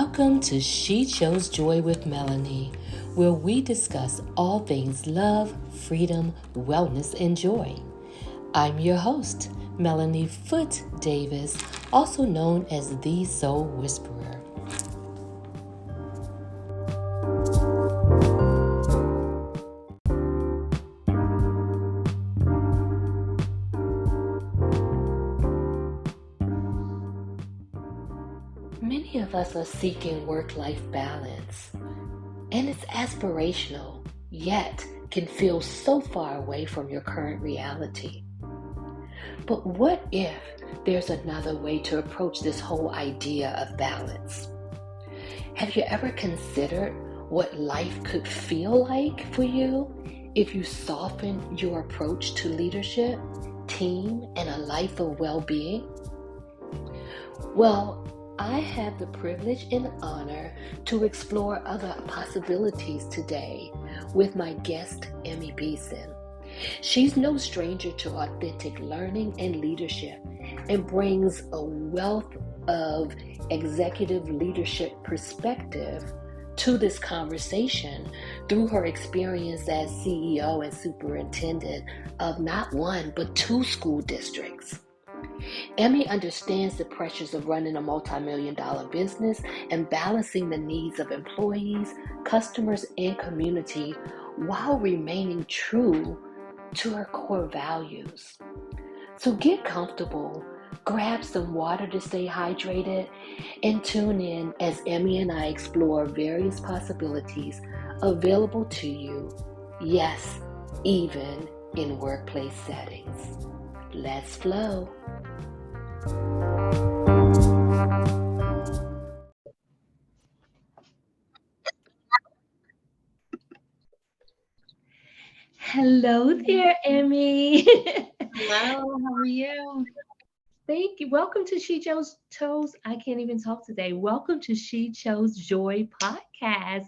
Welcome to She Chose Joy with Melanie, where we discuss all things love, freedom, wellness, and joy. I'm your host, Melanie Foote-Davis, also known as the Soul Whisperer. Many of us are seeking work-life balance, and it's aspirational, yet can feel so far away from your current reality. But what if there's another way to approach this whole idea of balance? Have you ever considered what life could feel like for you if you soften your approach to leadership, team, and a life of well-being? Well, I have the privilege and honor to explore other possibilities today with my guest, Emmy Beeson. She's no stranger to authentic learning and leadership and brings a wealth of executive leadership perspective to this conversation through her experience as CEO and superintendent of not one, but 2 school districts. Emmy understands the pressures of running a multi-million-dollar business and balancing the needs of employees, customers, and community while remaining true to her core values. So get comfortable, grab some water to stay hydrated, and tune in as Emmy and I explore various possibilities available to you, yes, even in workplace settings. Let's flow. Hello there, Emmy. Hello, how are you? Thank you. Welcome to She Chose. I can't even talk today. Welcome to She Chose Joy podcast.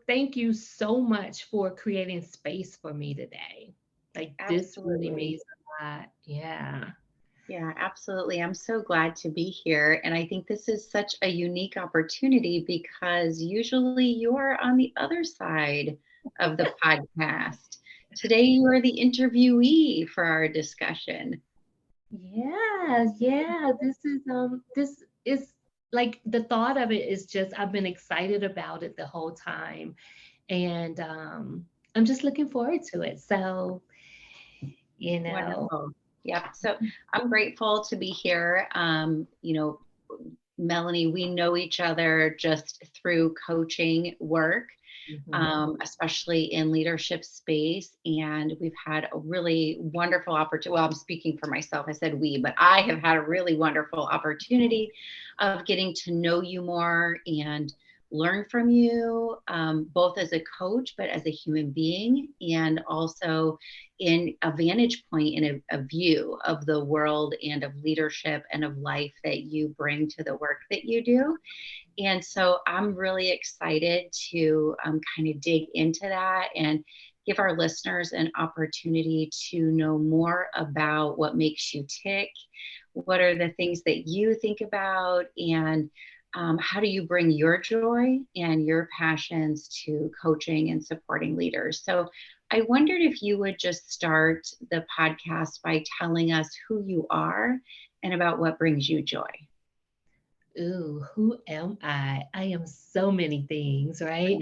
Thank you so much for creating space for me today. This really Absolutely. means a lot. Yeah. Yeah, absolutely. I'm so glad to be here. And I think this is such a unique opportunity because usually you're on the other side of the podcast. Today, you are the interviewee for our discussion. Yeah. This is like the thought of it is just I've been excited about it the whole time. And I'm just looking forward to it. So, you know. Wonderful. Yep. So I'm grateful to be here. Melanie, we know each other just through coaching work. Mhm. Especially in leadership space. And we've had a really wonderful opportunity. Well, I'm speaking for myself. I said we, but I have had a really wonderful opportunity of getting to know you more and learn from you, both as a coach, but as a human being, and also in a vantage point and a view of the world and of leadership and of life that you bring to the work that you do. And so I'm really excited to kind of dig into that and give our listeners an opportunity to know more about what makes you tick, what are the things that you think about, and how do you bring your joy and your passions to coaching and supporting leaders. So I wondered if you would just start the podcast by telling us who you are and about what brings you joy. Ooh, who am I? I am so many things, right?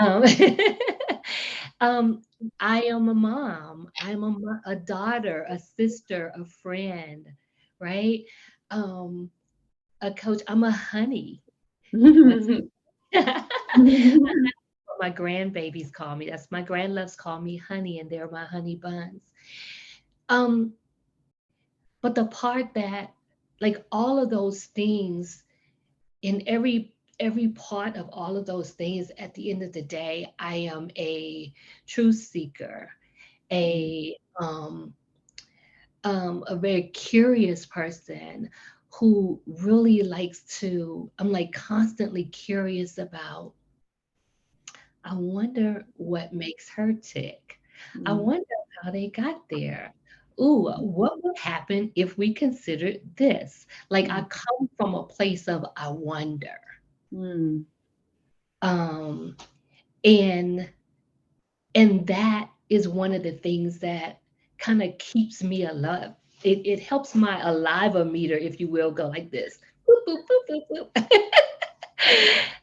Um, um, I am a mom. I'm a daughter, a sister, a friend, right? Um, a coach. I'm a honey. That's what my grandbabies call me. That's my grandloves call me honey, and they're my honey buns. Um, but the part that, like all of those things, in every part of all of those things, at the end of the day, I am a truth seeker, a a very curious person who really likes to. I'm like constantly curious about. I wonder what makes her tick. I Mm, wonder how they got there. ooh, Mhm. what would happen if we considered this? Like I Mm. come from a place of I wonder. Mm. Um, and and that is one of the things that kind of keeps me alive. It helps my alive meter, if you will, go like this. Boop, boop, boop, boop,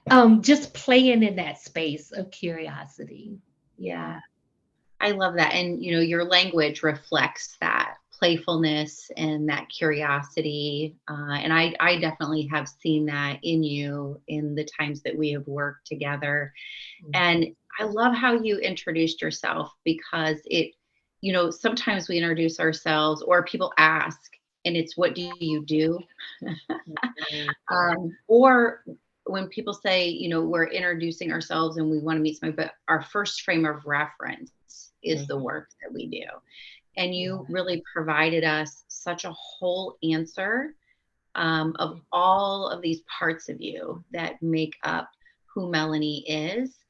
boop. Just playing in that space of curiosity. Yeah. Yeah. I love that. And, your language reflects that playfulness and that curiosity. And I definitely have seen that in you in the times that we have worked together. And I love how you introduced yourself because sometimes we introduce ourselves or people ask, and it's, what do you do? Mhm. Or when people say, we're introducing ourselves and we want to meet somebody, but our first frame of reference is the Mhm. work that we do. And Yeah. you really provided us such a whole answer of all of these parts of you that make up who Melanie is.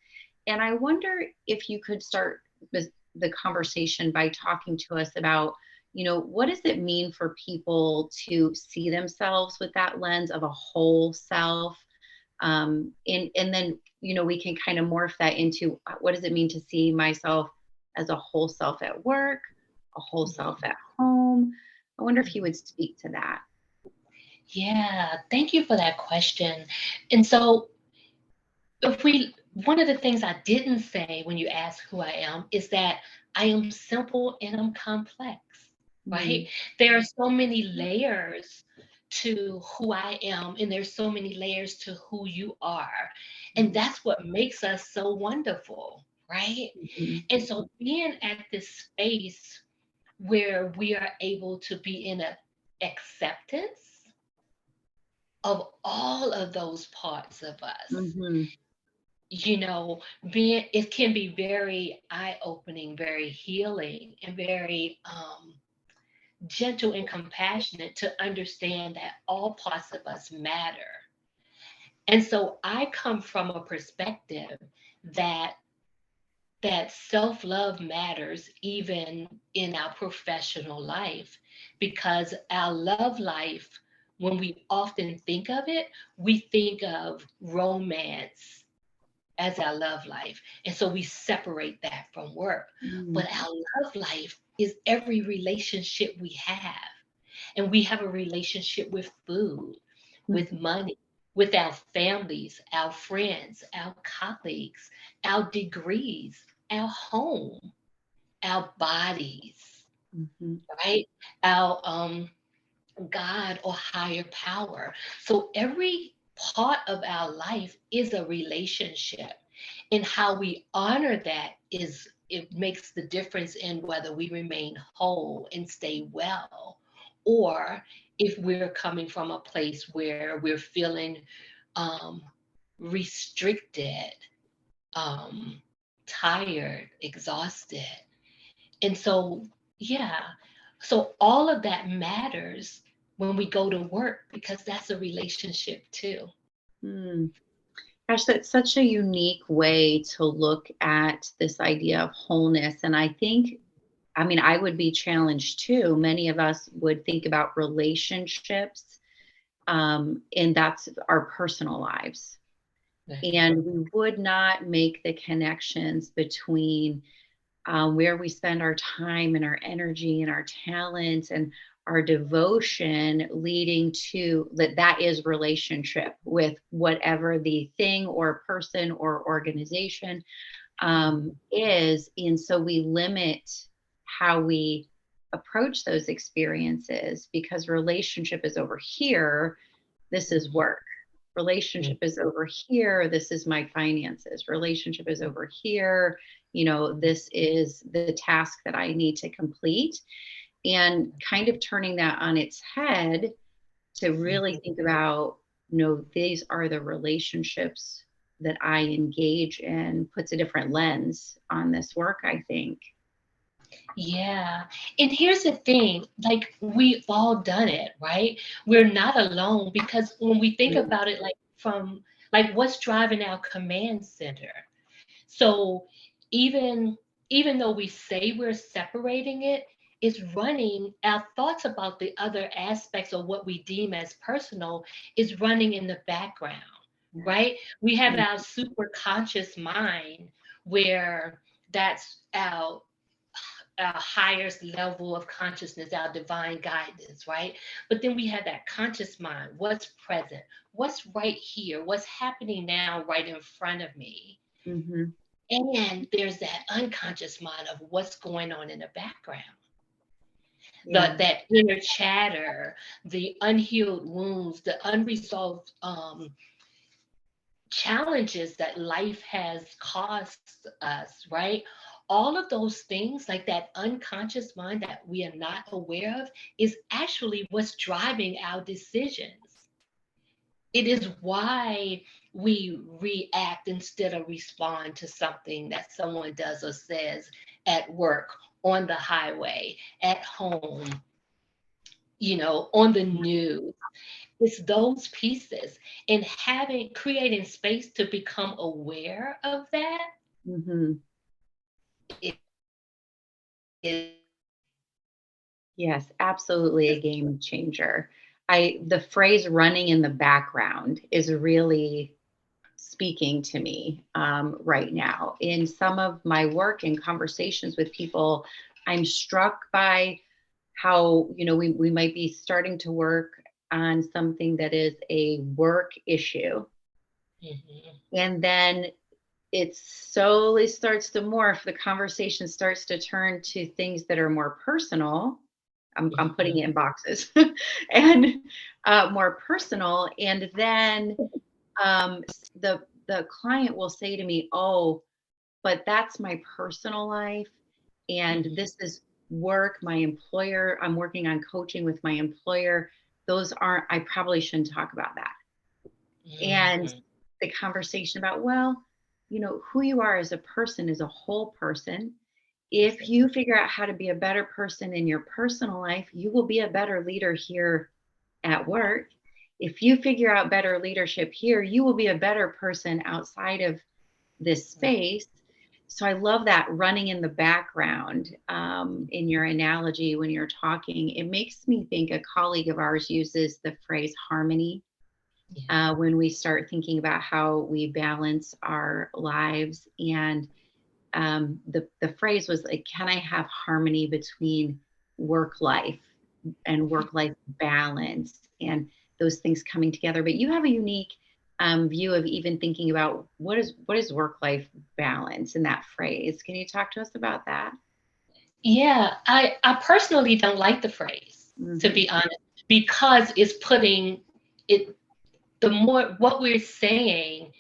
And I wonder if you could start the conversation by talking to us about, what does it mean for people to see themselves with that lens of a whole self? And then, we can kind of morph that into, what does it mean to see myself as a whole self at work, a whole self Mhm. at home? I wonder if you would speak to that. Yeah, thank you for that question. And so, if we, one of the things I didn't say when you asked who I am is that I am simple and I'm complex, right? Mm, There are so many layers to who I am, and there's so many layers to who you are. And mm, that's what makes us so wonderful, right? mhm, And so, being at this space where we are able to be in a acceptance of all of those parts of us, mhm, you know, being, it can be very eye-opening, very healing, and very gentle and compassionate to understand that all parts of us matter. And so I come from a perspective that self-love matters even in our professional life, because our love life, when we often think of it, we think of romance as our love life. And so we separate that from work. mm, But our love life is every relationship we have. And we have a relationship with food, with mhm, money, with our families, our friends, our colleagues, our degrees, our home, our bodies, mhm, right? Our God or higher power. So every part of our life is a relationship. And how we honor that is, it makes the difference in whether we remain whole and stay well, or if we're coming from a place where we're feeling um, restricted, um, tired, exhausted. And so, yeah, so all of that matters when we go to work, because that's a relationship too. mm. Gosh, that's such a unique way to look at this idea of wholeness. And I think, I mean, I would be challenged too. Many of us would think about relationships, and that's our personal lives. And we would not make the connections between where we spend our time and our energy and our talents and our devotion, leading to that is relationship with whatever the thing or person or organization is. And so we limit how we approach those experiences because relationship is over here, this is Mhm. work. Relationship is over here, this is my finances. Relationship is over here, this is the task that I need to complete. And kind of turning that on its head to really think about, these are the relationships that I engage in, puts a different lens on this work, I think. Yeah. And here's the thing, like we've all done it, right? We're not alone, because when we think Mm, about it, like from, like what's driving our command center. So even even though we say we're separating it, is running, our thoughts about the other aspects of what we deem as personal is running in the background, right? We have our super conscious mind where that's our highest level of consciousness, our divine guidance, right? But then we have that conscious mind, what's present, what's right here, what's happening now right in front of me. Mm-hmm. And there's that unconscious mind of what's going on in the background. Yeah. That inner chatter, the unhealed wounds, the unresolved challenges that life has caused us, right? All of those things, like that unconscious mind that we are not aware of, is actually what's driving our decisions. It is why we react instead of respond to something that someone does or says at work, on the highway, at home, on the news. It's those pieces, and creating space to become aware of that Mm-hmm. is Yes, absolutely a game changer. The phrase running in the background is really speaking to me right now. In some of my work and conversations with people, I'm struck by how, we might be starting to work on something that is a work issue. Mhm. And then it slowly starts to morph. The conversation starts to turn to things that are more personal. I'm putting it in boxes and more personal. And then the client will say to me, "Oh, but that's my personal life, and this is work. My employer. I'm working on coaching with my employer. Those aren't. I probably shouldn't talk about that." And Mhm. the conversation about, well, who you are as a person is a whole person. If you figure out how to be a better person in your personal life, you will be a better leader here at work. If you figure out better leadership here, you will be a better person outside of this space. So I love that running in the background in your analogy when you're talking. It makes me think a colleague of ours uses the phrase harmony Yeah. when we start thinking about how we balance our lives. And the phrase was like, can I have harmony between work life and work life balance and those things coming together? But you have a unique view of even thinking about what is work life balance in that phrase. Can you talk to us about that? Yeah, I personally don't like the phrase, to Mm-hmm. be honest, because it's putting it, the more what we're saying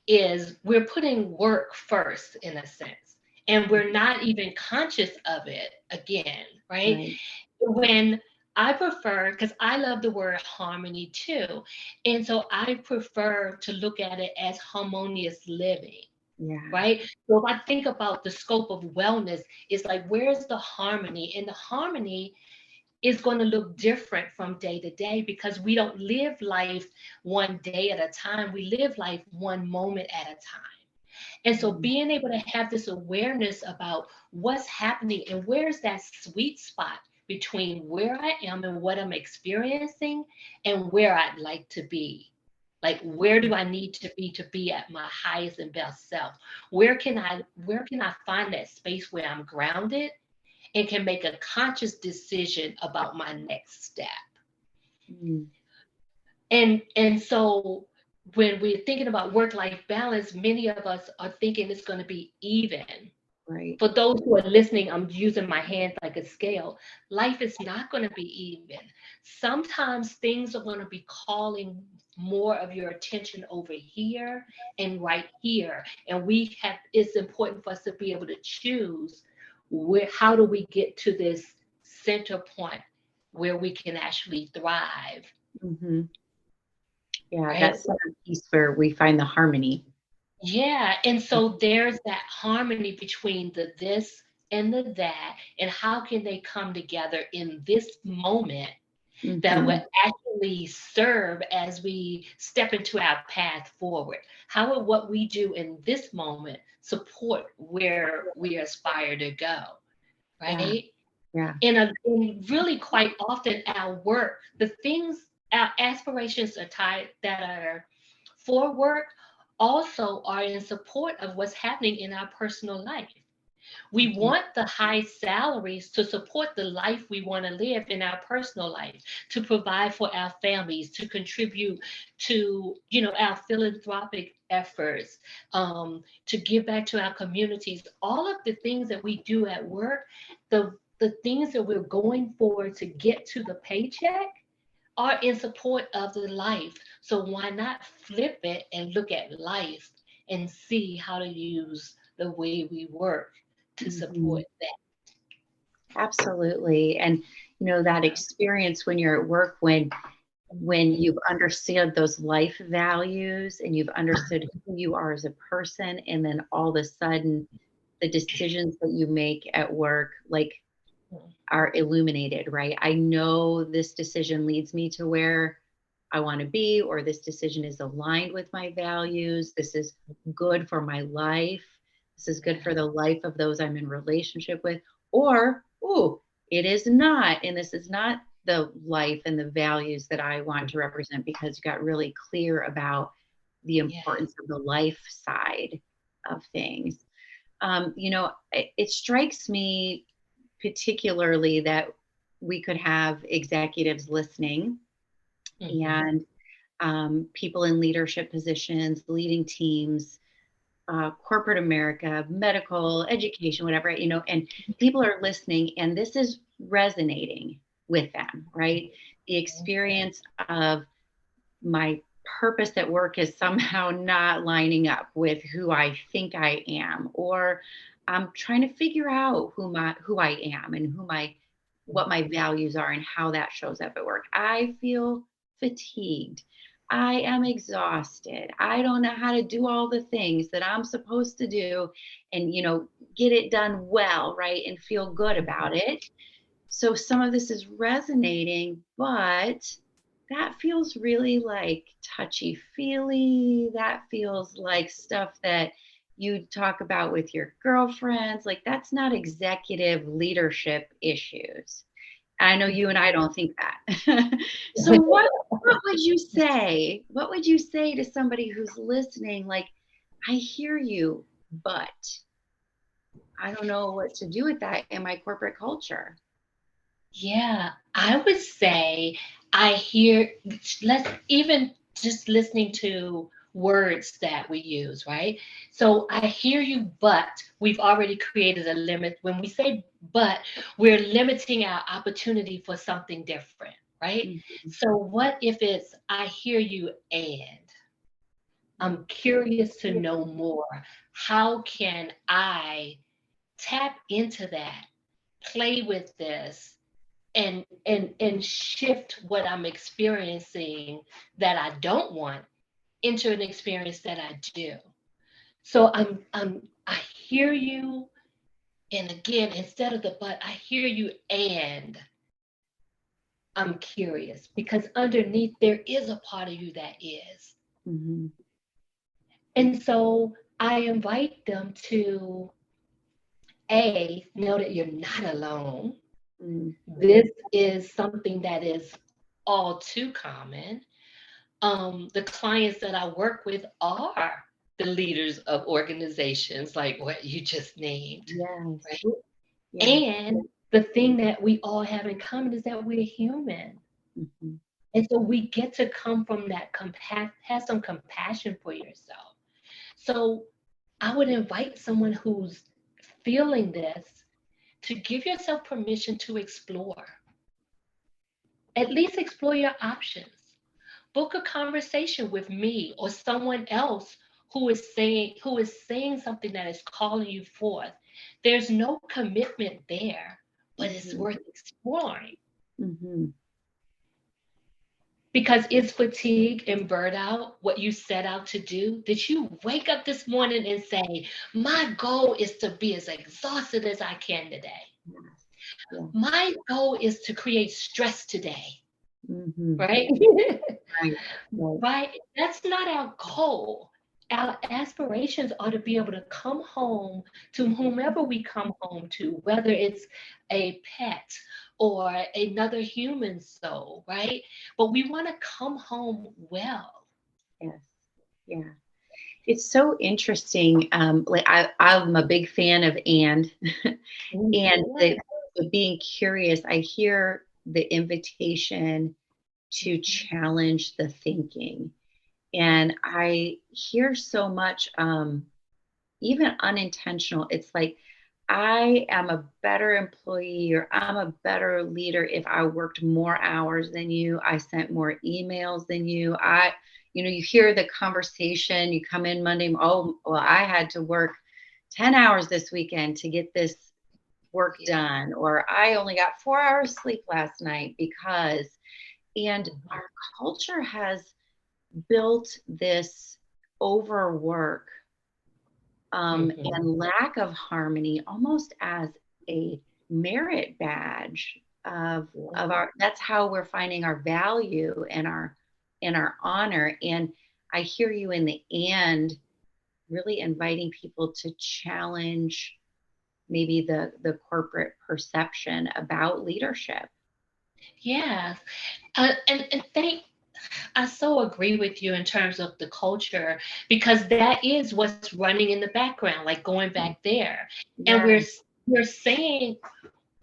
is we're putting work first in a sense, and we're not even conscious of it again, right? Right. When I prefer, because I love the word harmony too, and so I prefer to look at it as harmonious living, Yeah. right? So if I think about the scope of wellness, it's like, where's the harmony? And the harmony is going to look different from day to day because we don't live life one day at a time. We live life one moment at a time. And so Mhm. being able to have this awareness about what's happening and where's that sweet spot between where I am and what I'm experiencing and where I'd like to be. Like, where do I need to be at my highest and best self? Where can I find that space where I'm grounded and can make a conscious decision about my next step? Mm. And so when we're thinking about work-life balance, many of us are thinking it's going to be even. Right. For those who are listening, I'm using my hands like a scale. Life is not going to be even. Sometimes things are going to be calling more of your attention over here and right here. And it's important for us to be able to choose how do we get to this center point where we can actually thrive, Mm-hmm. Yeah, right? that's a piece where we find the harmony. Yeah, and so there's that harmony between the this and the that, and how can they come together in this moment that Mm-hmm. will actually serve as we step into our path forward? How will what we do in this moment support where we aspire to go, Yeah. right? Yeah. And really quite often our work, the things, our aspirations are tied that are for work also are in support of what's happening in our personal life. We want the high salaries to support the life we want to live in our personal life, to provide for our families, to contribute to, our philanthropic efforts, to give back to our communities. All of the things that we do at work, the things that we're going for to get to the paycheck are in support of the life. So why not flip it and look at life and see how to use the way we work to Mhm. support that? Absolutely. And that experience when you're at work, when you've understood those life values and you've understood who you are as a person, and then all of a sudden the decisions that you make at work like are illuminated, right? I know this decision leads me to where I want to be, or this decision is aligned with my values. This is good for my life. This is good for the life of those I'm in relationship with. Or, ooh, it is not. And this is not the life and the values that I want to represent, because you got really clear about the Yes. importance of the life side of things. It strikes me particularly that we could have executives listening, Mm-hmm. and people in leadership positions, leading teams, corporate America, medical, education, whatever, and people are listening, and this is resonating with them, right? The experience of my purpose at work is somehow not lining up with who I think I am, or I'm trying to figure out who I am and what my values are and how that shows up at work. I feel fatigued. I am exhausted. I don't know how to do all the things that I'm supposed to do and get it done well, right? And feel good about it. So some of this is resonating, but that feels really like touchy feely. That feels like stuff that you talk about with your girlfriends. Like, that's not executive leadership issues. I know you and I don't think that. So what would you say? What would you say to somebody who's listening? Like, I hear you, but I don't know what to do with that in my corporate culture. Yeah, I would say I hear, let's even just listening to words that we use, right? So I hear you, but we've already created a limit. When we say but, we're limiting our opportunity for something different, right? Mhm. So what if it's I hear you and I'm curious to know more. How can I tap into that, play with this, and shift what I'm experiencing that I don't want into an experience that I do. So I hear you, and again, instead of the but, I hear you and I'm curious because underneath there is a part of you that is. Mhm. And so I invite them to know that you're not alone. Mm. This is something that is all too common. The clients that I work with are the leaders of organizations like what you just named, Yes. right? Yeah. And the thing that we all have in common is that we're human. Mhm. And so we get to come from that have some compassion for yourself. So I would invite someone who's feeling this to give yourself permission to explore. At least explore your options. Book a conversation with me or someone else who is saying something that is calling you forth. There's no commitment there, but it's Mhm. worth exploring. Mhm. Because is fatigue and burnout what you set out to do? Did you wake up this morning and say, my goal is to be as exhausted as I can today? Yes. Yeah. My goal is to create stress today, Mhm. right? Right. Right. Right? That's not our goal. our aspirations are to be able to come home to whomever we come home to, whether it's a pet or another human soul, right? But we want to come home well. Yes. Yeah. It's so interesting. Like I'm a big fan of and the being curious. I hear the invitation to challenge the thinking. And I hear so much, even unintentional. It's like, I am a better employee or I'm a better leader if I worked more hours than you. I sent more emails than you. You hear the conversation, you come in Monday, oh, well, I had to work 10 hours this weekend to get this work done, or I only got 4 hours sleep last night because, and our culture has built this overwork and lack of harmony almost as a merit badge of our, that's how we're finding our value and our honor. And I hear you in the end really inviting people to challenge maybe the corporate perception about leadership. Yeah. And thank I so agree with you in terms of the culture, because that is what's running in the background, like going back there. And Yeah. we're saying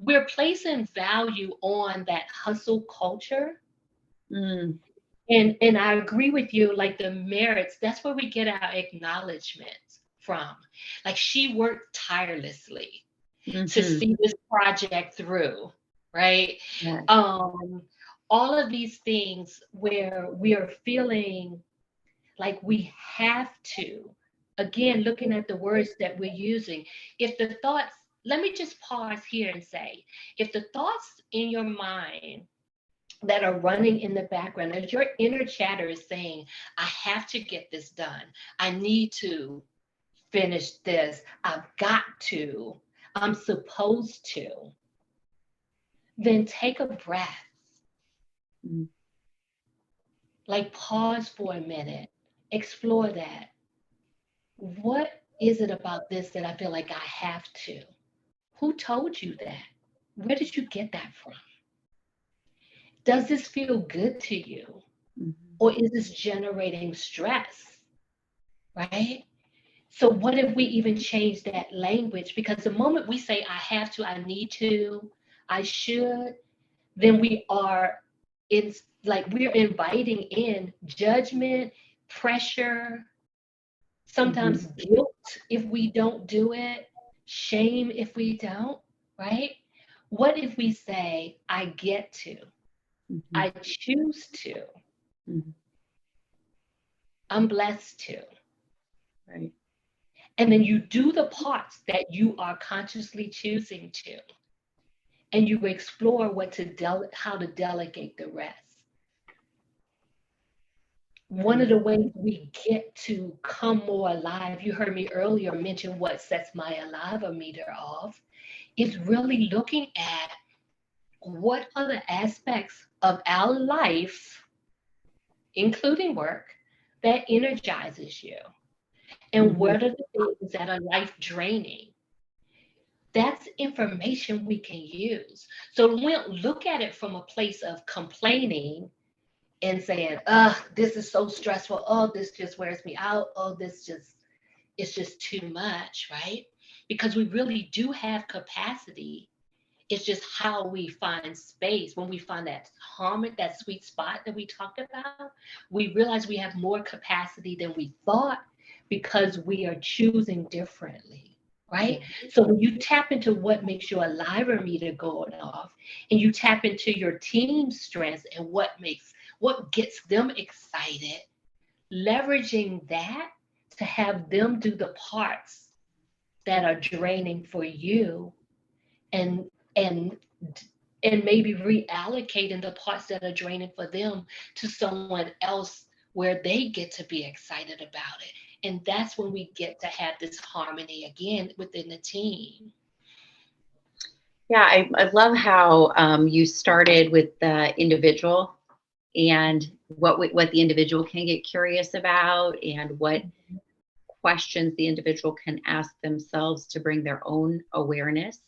we're placing value on that hustle culture. Mm. And I agree with you, like the merits, that's where we get our acknowledgement from. Like she worked tirelessly to see this project through, right? Yeah. All of these things where we are feeling like we have to, again, looking at the words that we're using, if the thoughts, let me just pause here and say, if the thoughts in your mind that are running in the background, as your inner chatter is saying, I have to get this done, I need to finish this, I've got to, I'm supposed to, then take a breath. Mm. Like pause for a minute, explore that. What is it about this that I feel like I have to? Who told you that? Where did you get that from? Does this feel good to you? Or is this generating stress? Right? So, what if we even change that language? Because the moment we say, I have to, I need to, I should, then we are in, like, we're inviting in judgment, pressure, sometimes guilt if we don't do it, shame if we don't, right? What if we say, I get to, I choose to, I'm blessed to. Right. And then you do the parts that you are consciously choosing to, and you explore how to delegate the rest. One of the ways we get to come more alive, you heard me earlier mention what sets my alive-o-meter off, is really looking at what are the aspects of our life, including work, that energizes you? And what are the things that are life draining? That's information we can use. So we don't look at it from a place of complaining and saying, this is so stressful. Oh, this just wears me out. Oh, it's just too much, right? Because we really do have capacity. It's just how we find space. When we find that harmony, that sweet spot that we talked about, we realize we have more capacity than we thought because we are choosing differently, right? So when you tap into what makes your aliver meter going off, and you tap into your team's strengths and what gets them excited, leveraging that to have them do the parts that are draining for you, and and and maybe reallocating the parts that are draining for them to someone else where they get to be excited about it. And that's when we get to have this harmony again within the team. Yeah, I love how you started with the individual and what the individual can get curious about, and what questions the individual can ask themselves to bring their own awareness.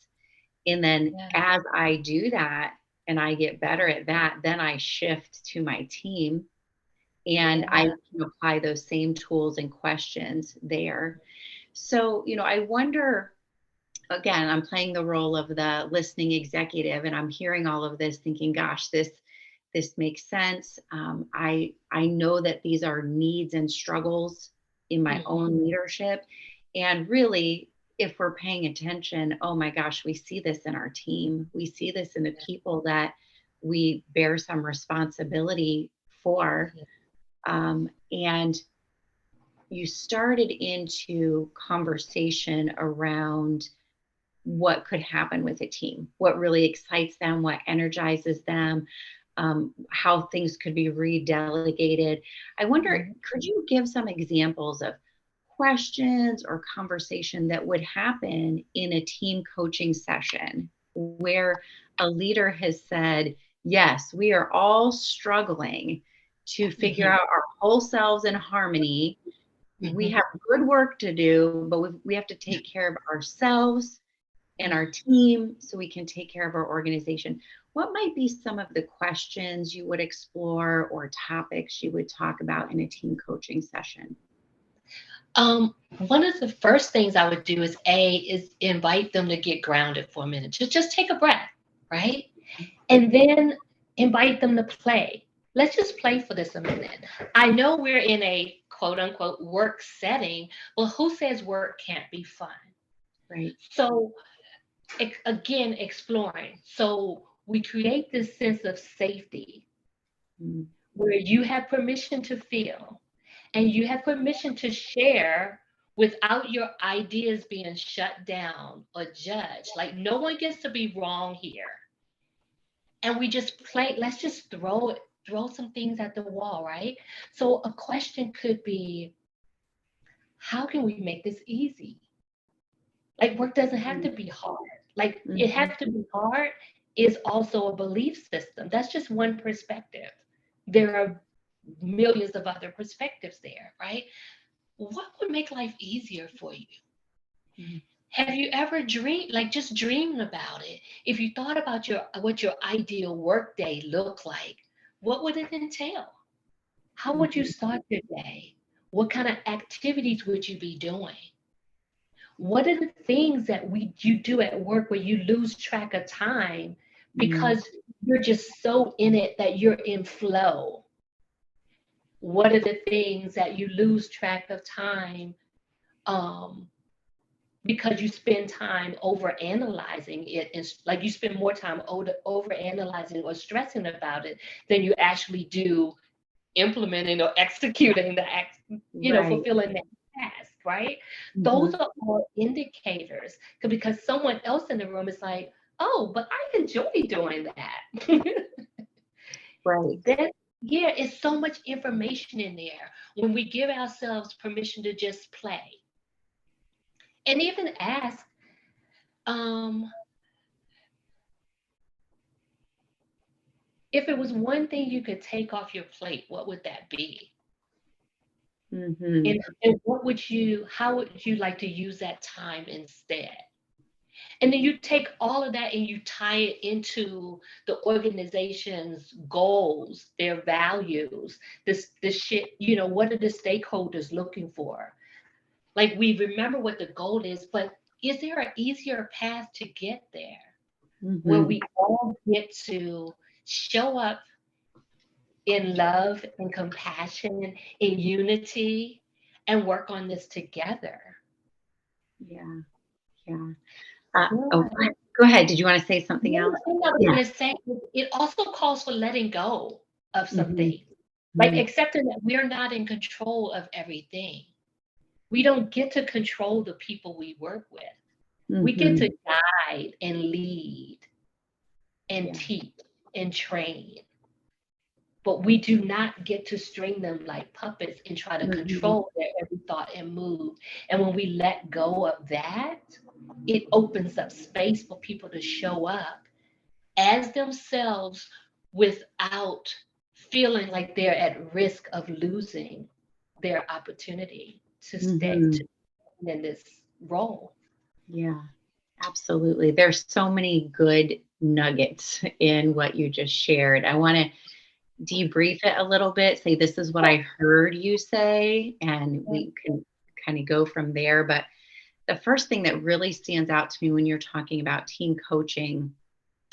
And then as I do that and I get better at that, then I shift to my team and I can apply those same tools and questions there. So, I wonder, again, I'm playing the role of the listening executive, and I'm hearing all of this thinking, gosh, this makes sense. I know that these are needs and struggles in my own leadership. And really, if we're paying attention, oh my gosh, we see this in our team. We see this in the people that we bear some responsibility for. And you started into conversation around what could happen with a team, what really excites them, what energizes them, how things could be redelegated. I wonder, could you give some examples of questions or conversation that would happen in a team coaching session where a leader has said, yes, we are all struggling to figure out our whole selves in harmony. We have good work to do, but we have to take care of ourselves and our team so we can take care of our organization. What might be some of the questions you would explore or topics you would talk about in a team coaching session? One of the first things I would do is invite them to get grounded for a minute, to just take a breath, right? And then invite them to play. Let's just play for this a minute. I know we're in a quote unquote work setting, but who says work can't be fun? Right. So again, exploring. So we create this sense of safety where you have permission to feel and you have permission to share without your ideas being shut down or judged. Like no one gets to be wrong here. And we just play, let's just throw some things at the wall, right? So a question could be, how can we make this easy? Like work doesn't have to be hard. Like it has to be hard is also a belief system. That's just one perspective. There are millions of other perspectives there, right? What would make life easier for you? Have you ever dreamed, like just dreamed about it? If you thought about what your ideal work day looked like, what would it entail? How would you start your day? What kind of activities would you be doing? What are the things that you do at work where you lose track of time because you're just so in it that you're in flow? What are the things that you lose track of time because you spend time over analyzing it, and like you spend more time over analyzing or stressing about it than you actually do implementing or executing the act, fulfilling that task, right? Those are all indicators because someone else in the room is like, oh, but I enjoy doing that. Right. It's so much information in there when we give ourselves permission to just play. And even ask, if it was one thing you could take off your plate, what would that be? And how would you like to use that time instead? And then you take all of that and you tie it into the organization's goals, their values, this shit, what are the stakeholders looking for? Like we remember what the goal is, but is there an easier path to get there where we all get to show up in love and compassion, in unity, and work on this together? Yeah. Go ahead. Did you want to say something else? I was going to say, it also calls for letting go of something, like accepting that we're not in control of everything. We don't get to control the people we work with. We get to guide and lead and teach and train. But we do not get to string them like puppets and try to control their every thought and move. And when we let go of that, it opens up space for people to show up as themselves without feeling like they're at risk of losing their opportunity. to stay to in this role. Yeah, absolutely. There's so many good nuggets in what you just shared. I want to debrief it a little bit, say, this is what I heard you say, and we can kind of go from there. But the first thing that really stands out to me when you're talking about team coaching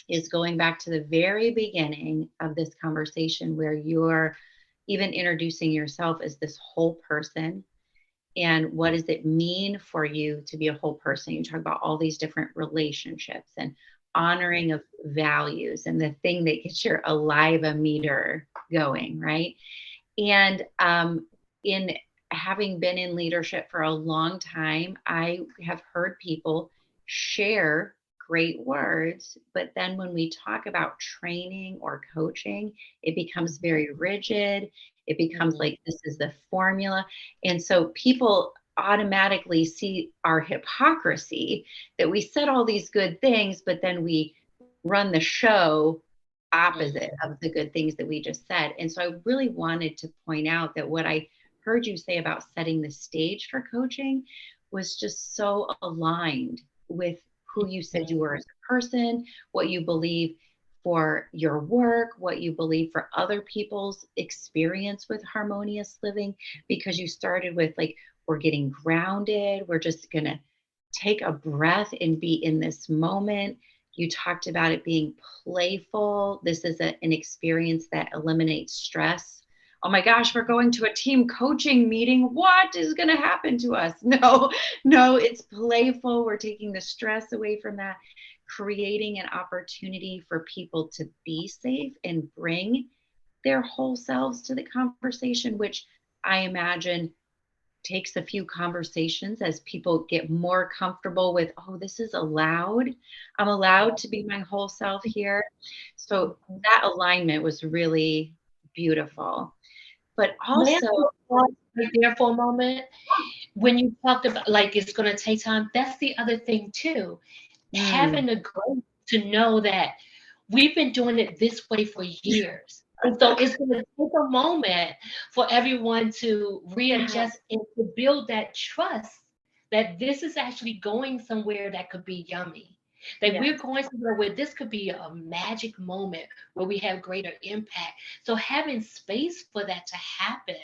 is going back to the very beginning of this conversation, where you're even introducing yourself as this whole person. And what does it mean for you to be a whole person? You talk about all these different relationships and honoring of values and the thing that gets your Aliva meter going, right? And in having been in leadership for a long time, I have heard people share great words, but then when we talk about training or coaching, it becomes very rigid. It becomes like, this is the formula. And so people automatically see our hypocrisy, that we said all these good things, but then we run the show opposite of the good things that we just said. And so I really wanted to point out that what I heard you say about setting the stage for coaching was just so aligned with who you said you were as a person, what you believe for your work, what you believe for other people's experience with harmonious living, because you started with like, we're getting grounded. We're just going to take a breath and be in this moment. You talked about it being playful. This is an experience that eliminates stress. Oh my gosh, we're going to a team coaching meeting. What is going to happen to us? No, it's playful. We're taking the stress away from that, creating an opportunity for people to be safe and bring their whole selves to the conversation, which I imagine takes a few conversations as people get more comfortable with, oh, this is allowed. I'm allowed to be my whole self here. So that alignment was really beautiful. But also, right there for a moment, when you talked about like it's going to take time, that's the other thing too. Having the grace to know that we've been doing it this way for years. And so it's going to take a moment for everyone to readjust and to build that trust that this is actually going somewhere that could be yummy. That we're going somewhere where this could be a magic moment where we have greater impact. So having space for that to happen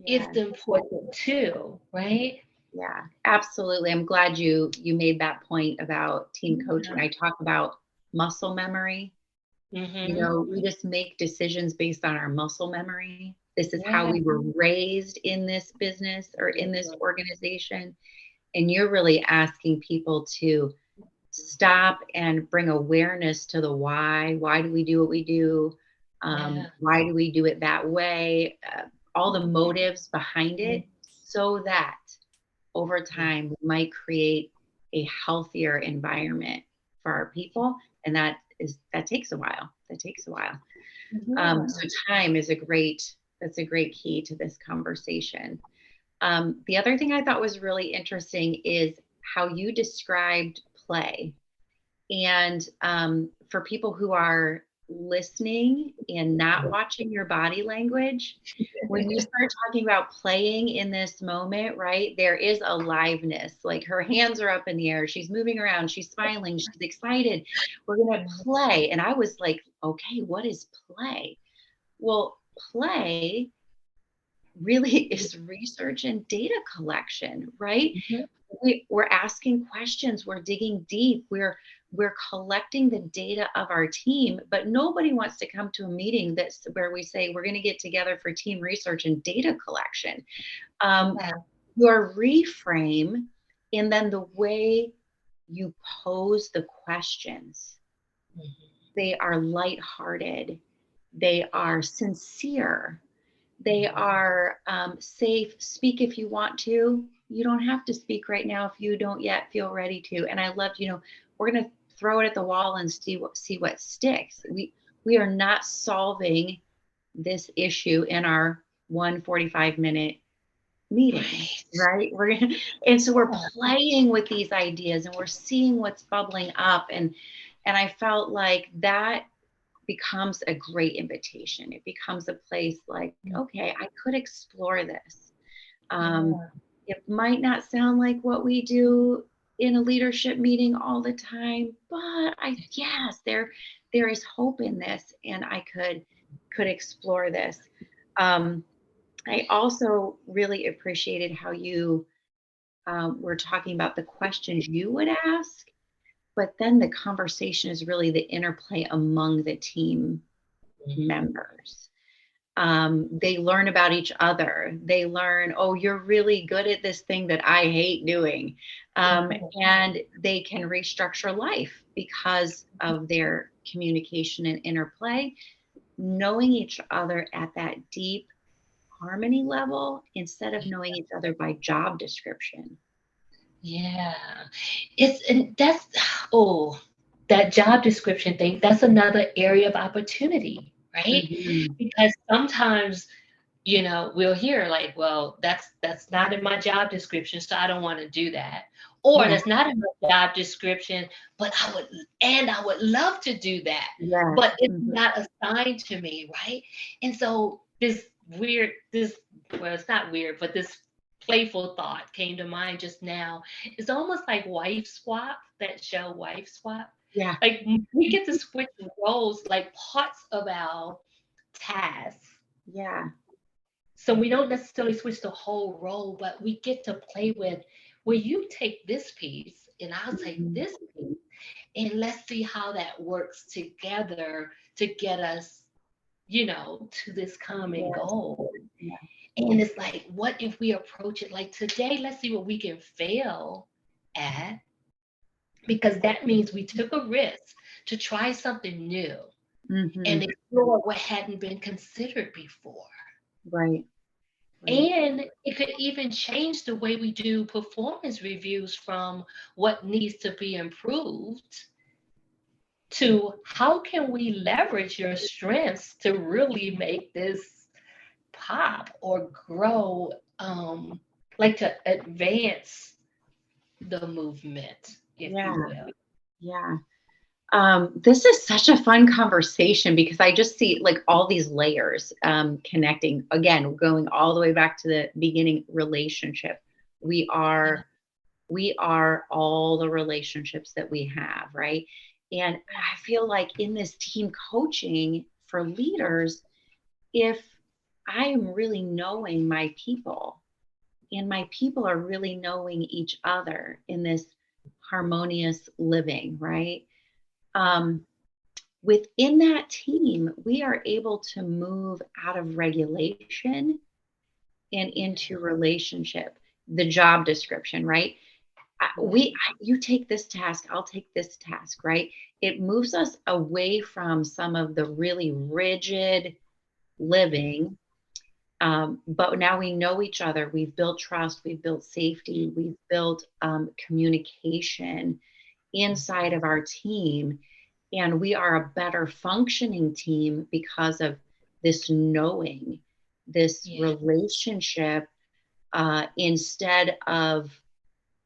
is important too, right? Yeah, absolutely. I'm glad you made that point about team coaching. I talk about muscle memory. You know, we just make decisions based on our muscle memory. This is how we were raised in this business or in this organization. And you're really asking people to stop and bring awareness to the why. Why do we do what we do? Why do we do it that way? All the motives behind it, so that over time we might create a healthier environment for our people. And that takes a while. So time is that's a great key to this conversation. The other thing I thought was really interesting is how you described play. And for people who are listening and not watching your body language, when you start talking about playing in this moment, right, there is aliveness. Like her hands are up in the air, she's moving around, she's smiling, she's excited. We're going to play. And I was like, okay, what is play? Well, play really is research and data collection, right? We're asking questions, we're digging deep, we're collecting the data of our team, but nobody wants to come to a meeting that's where we say we're going to get together for team research and data collection. Your reframe, and then the way you pose the questions, they are lighthearted, they are sincere, they are safe. Speak if you want to. You don't have to speak right now if you don't yet feel ready to. And I loved, we're going to throw it at the wall and see what sticks. We are not solving this issue in our 145-minute meeting, right? And so we're playing with these ideas and we're seeing what's bubbling up. And I felt like that becomes a great invitation. It becomes a place like, okay, I could explore this. Yeah. It might not sound like what we do in a leadership meeting all the time, but yes, there is hope in this, and I could explore this. Um, I also really appreciated how you were talking about the questions you would ask, but then the conversation is really the interplay among the team members. They learn about each other. They learn, oh, you're really good at this thing that I hate doing. And they can restructure life because of their communication and interplay, knowing each other at that deep harmony level instead of knowing each other by job description. Yeah. And that's, oh, that job description thing, that's another area of opportunity, right? Mhm. Because sometimes, we'll hear like, well, that's not in my job description, so I don't want to do that. Or Yeah. that's not in my job description, but I would love to do that, Yes. but it's Mhm. not assigned to me, right? And so well, it's not weird, but this playful thought came to mind just now. It's almost like Wife Swap, that show Wife Swap. Yeah. Like we get to switch roles, like parts of our tasks. Yeah. So we don't necessarily switch the whole role, but we get to play with, well, you take this piece and I'll take Mhm. this piece, and let's see how that works together to get us, to this common Yes. goal. Yeah. And it's like, what if we approach it like today? Let's see what we can fail at, because that means we took a risk to try something new and Mhm. explore what hadn't been considered before. Right. Right. And it could even change the way we do performance reviews from what needs to be improved to how can we leverage your strengths to really make this pop or grow, like to advance the movement, if Yeah. you will. Yeah. This is such a fun conversation because I just see like all these layers connecting. Again, going all the way back to the beginning relationship. We Yeah. are we are all the relationships that we have, right? And I feel like in this team coaching for leaders, if I am really knowing my people and my people are really knowing each other in this harmonious living, right? Um, Within that team, we are able to move out of regulation and into relationship, the job description, right? You take this task, I'll take this task, right? It moves us away from some of the really rigid living. But now we know each other. We've built trust, we've built safety, we've built communication inside of our team. And we are a better functioning team because of this knowing, this Yeah. relationship, instead of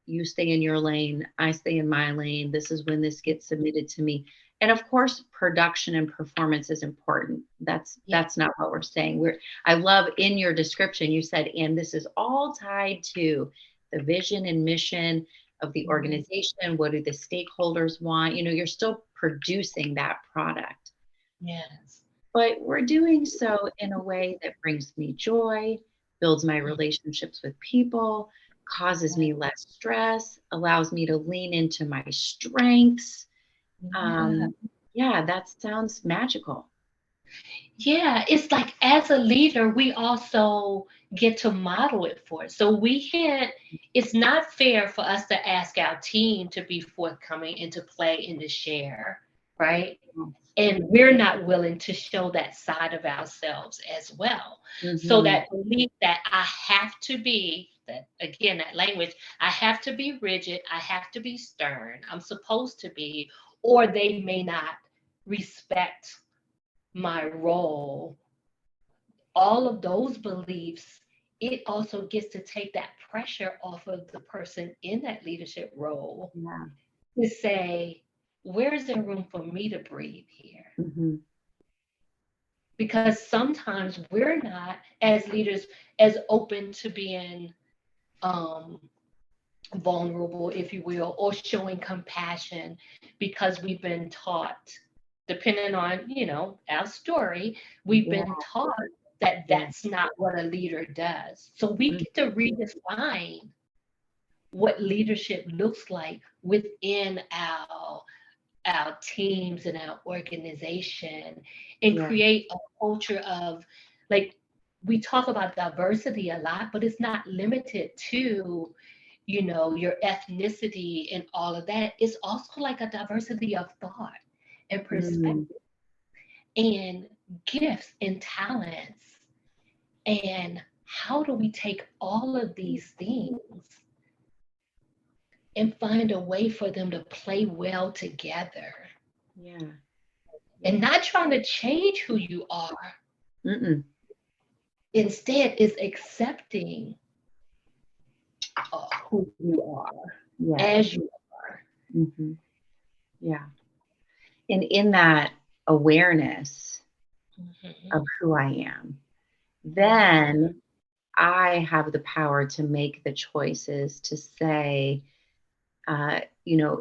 you stay in your lane, I stay in my lane. This is when this gets submitted to me. And of course, production and performance is important. Yeah. That's not what we're saying. I love in your description, you said, and this is all tied to the vision and mission of the Mhm. organization. What do the stakeholders want? You're still producing that product, Yes. but we're doing so in a way that brings me joy, builds my relationships with people, causes me less stress, allows me to lean into my strengths. Yeah. Um, yeah, that sounds magical. Yeah, it's like as a leader, we also get to model it for it. So we can't, it's not fair for us to ask our team to be forthcoming and to play and to share, right? And we're not willing to show that side of ourselves as well. So Mm-hmm. that belief that I have to be, that again, that language, I have to be rigid, I have to be stern, I'm supposed to be, or they may not respect my role, all of those beliefs, it also gets to take that pressure off of the person in that leadership role Yeah. to say, where is there room for me to breathe here? Mm-hmm. because sometimes we're not as leaders as open to being um, vulnerable, if you will, or showing compassion because we've been taught, depending on, our story, we've Yeah. been taught that Yeah. that's not what a leader does. So we Mm, get to redefine what leadership looks like within our teams and our organization, and yeah. create a culture of, like, we talk about diversity a lot, but it's not limited to, your ethnicity and all of that. It's also like a diversity of thought and Mm, perspective and gifts and talents. And how do we take all of these things and find a way for them to play well together, yeah. and Yeah. not trying to change who you are? Mm-mm. Instead, is accepting who you are Yes. as you are. Hmm. Yeah. And in that awareness Mhm. of who I am, Yeah. then I have the power to make the choices to say,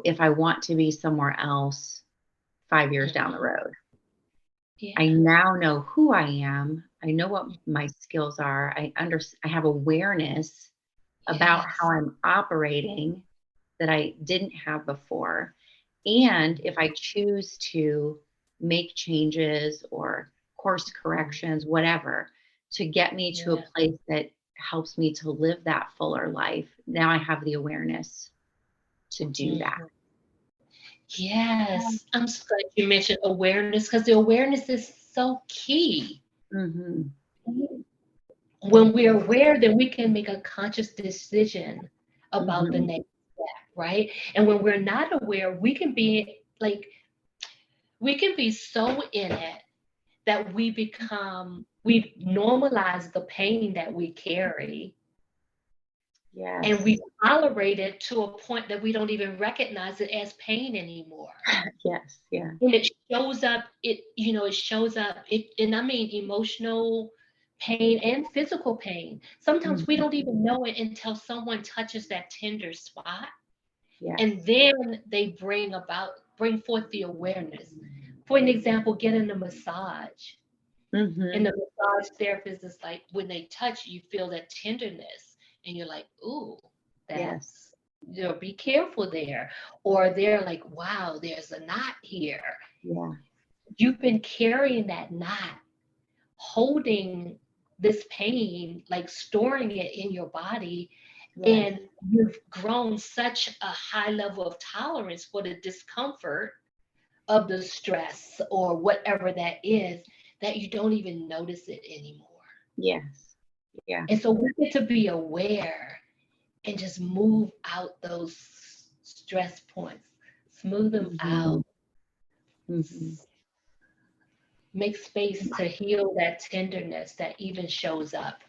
if I want to be somewhere else 5 years down the Mhm. road, I Yeah. now know who I am. I know what my skills are. I have awareness about how Yes. I'm operating that I didn't have before. And if I choose to make changes or course corrections, whatever, to get me to a Yeah. place that helps me to live that fuller life, now I have the awareness to do that. Mhm. Yes. I'm so glad you mentioned awareness, because the awareness is so key. Mm-hmm. When we're aware, then we can make a conscious decision about the Mm-hmm. next step, right? And when we're not aware, we can be so in it that we normalize the pain that we carry, and we Yes. tolerate it to a point that we don't even recognize it as pain anymore. Yes. Yeah. And and I mean emotional pain and physical pain. Sometimes we Mhm. don't even know it until someone touches that tender spot, and Yes. then they bring forth the awareness. For an example, getting a massage. And Mm-hmm. the massage therapist is like, when they touch you, feel that tenderness, and you're like, ooh, Yes. that's, be careful there. Or they're like, wow, there's a knot here. Yeah. You've been carrying that knot, holding this pain, like storing it in your body, Yes. and you've grown such a high level of tolerance for the discomfort of the stress or whatever that is, that you don't even notice it anymore. Yes. Yeah. And so we get to be aware and just move out those stress points, smooth them Mm-hmm. out, Mm-hmm. make space to heal that tenderness that even shows up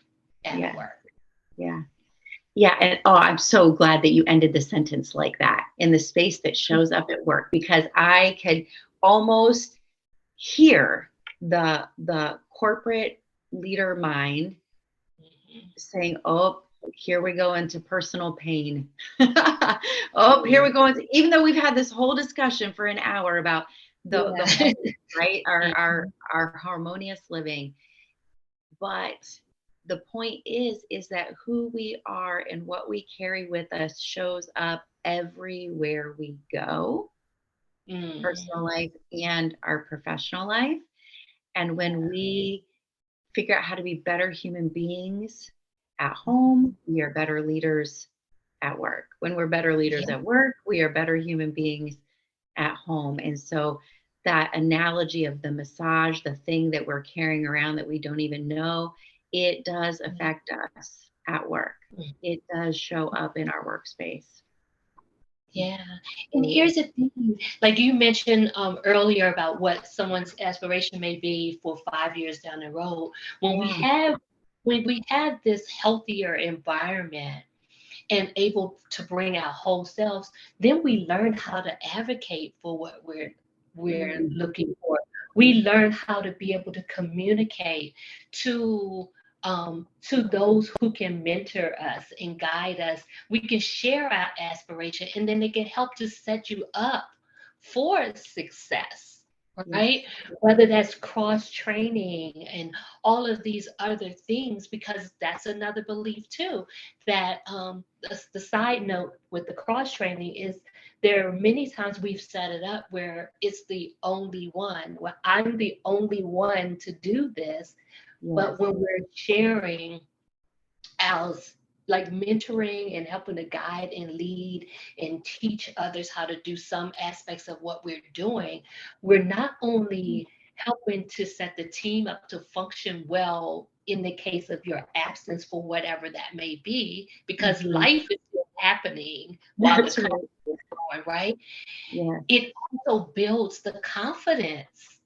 at Yeah. work. Yeah. Yeah. And I'm so glad that you ended the sentence like that, in the space that shows up at work, because I could almost hear the corporate leader mind Mhm. saying, "Oh, here we go into personal pain." Oh, here we go into, even though we've had this whole discussion for an hour about the Yeah. whole, right, our Mhm. our harmonious living. But the point is that who we are and what we carry with us shows up everywhere we go, personal Mhm. life and our professional life. And when we figure out how to be better human beings at home, we are better leaders at work. When we're better leaders Yeah. at work, we are better human beings at home. And so that analogy of the massage, the thing that we're carrying around that we don't even know, it does affect us at work. It does show up in our workspace. Yeah. And Absolutely. here's the thing, like you mentioned earlier about what someone's aspiration may be for 5 years down the road. When we Yeah. have when we have this healthier environment and able to bring our whole selves, then we learn how to advocate for what we're Mm, looking for. We learn how to be able to communicate to those who can mentor us and guide us. We can share our aspiration, and then they can help to set you up for success, Yes. right? Whether that's cross training and all of these other things, because that's another belief too. That the side note with the cross training is there are many times we've set it up where it's the only one. Well, I'm the only one to do this, Yes. but when we're sharing as like mentoring and helping to guide and lead and teach others how to do some aspects of what we're doing, we're not only helping to set the team up to function well in the case of your absence for whatever that may be, because Mhm. life is still happening while the That's right. company is going, right? Yes. It also builds the confidence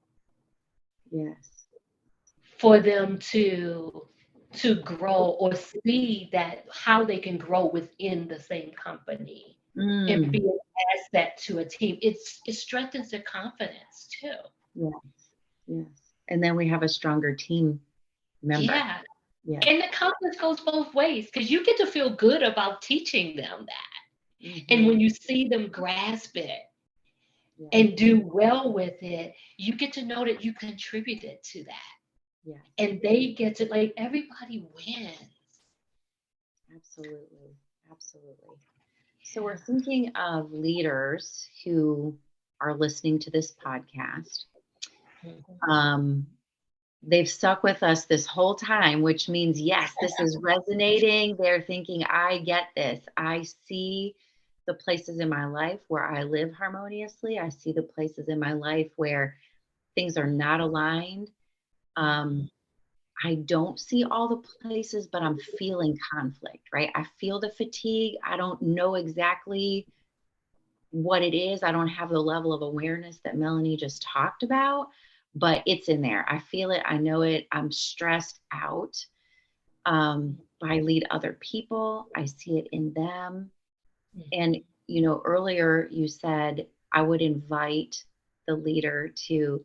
Yes. for them to grow or see that how they can grow within the same company and be Mm. an asset to a team. It strengthens their confidence too. Yes. Yes. And then we have a stronger team member. Yeah. Yes. And the confidence goes both ways because you get to feel good about teaching them that. And Hmm. when you see them grasp it Yes. and do well with it, you get to know that you contributed to that. Yes. And they get to, like, everybody wins. Absolutely. Absolutely. So we're thinking of leaders who are listening to this podcast. Mhm. Um, they've stuck with us this whole time, which means, yes, this is resonating. They're thinking, I get this. I see the places in my life where I live harmoniously. I see the places in my life where things are not aligned. Um, I don't see all the places, but I'm feeling conflict, right? I feel the fatigue. I don't know exactly what it is. I don't have the level of awareness that Melanie just talked about, but it's in there. I feel it. I know it. I'm stressed out. I lead other people. I see it in them. And, earlier you said I would invite the leader to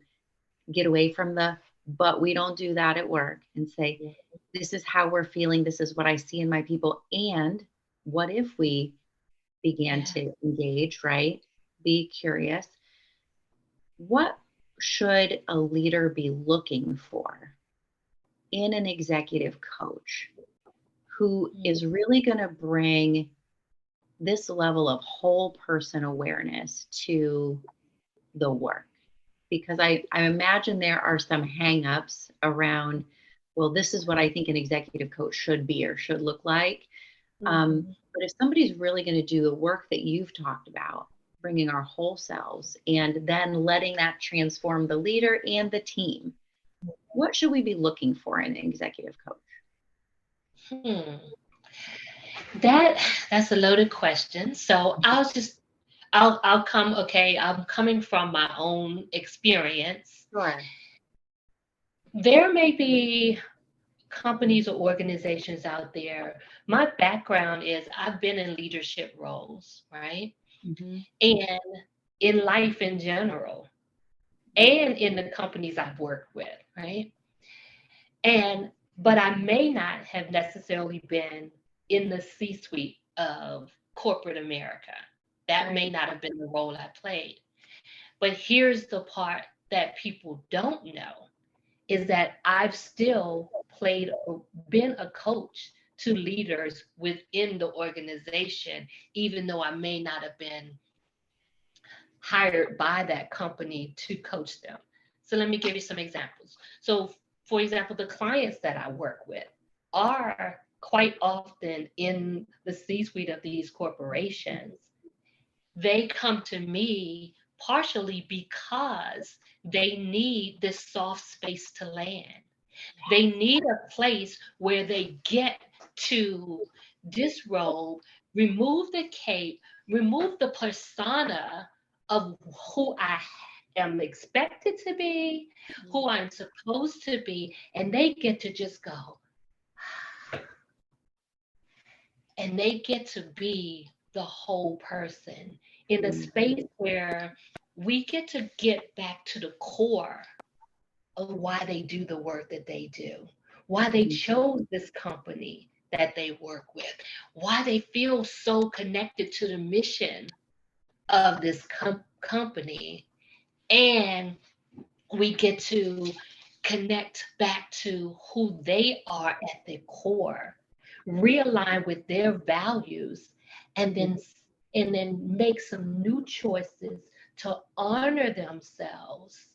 get away from but we don't do that at work and say, this is how we're feeling. This is what I see in my people. And what if we began Yeah. to engage, right? Be curious. What should a leader be looking for in an executive coach who is really going to bring this level of whole person awareness to the work? Because I imagine there are some hangups around, well, this is what I think an executive coach should be or should look like. Mhm. But if somebody's really going to do the work that you've talked about, bringing our whole selves and then letting that transform the leader and the team, what should we be looking for in an executive coach? Hmm. That's a loaded question. So I'll come, okay, I'm coming from my own experience. Sure. There may be companies or organizations out there. My background is I've been in leadership roles, right? Mm-hmm. And in life in general, and in the companies I've worked with, right? And but I may not have necessarily been in the C-suite of corporate America. That Right. may not have been the role I played. But here's the part that people don't know is that I've still been a coach to leaders within the organization, even though I may not have been hired by that company to coach them. So let me give you some examples. So, for example, the clients that I work with are quite often in the C suite of these corporations. They come to me partially because they need this soft space to land. They need a place where they get to disrobe, remove the cape, remove the persona of who I am expected to be, who I'm supposed to be, and they get to just go. And they get to be the whole person in a Mm-hmm. space where we get to get back to the core of why they do the work that they do, why they chose this company that they work with, why they feel so connected to the mission of this company. And we get to connect back to who they are at their core, realign with their values, and then make some new choices to honor themselves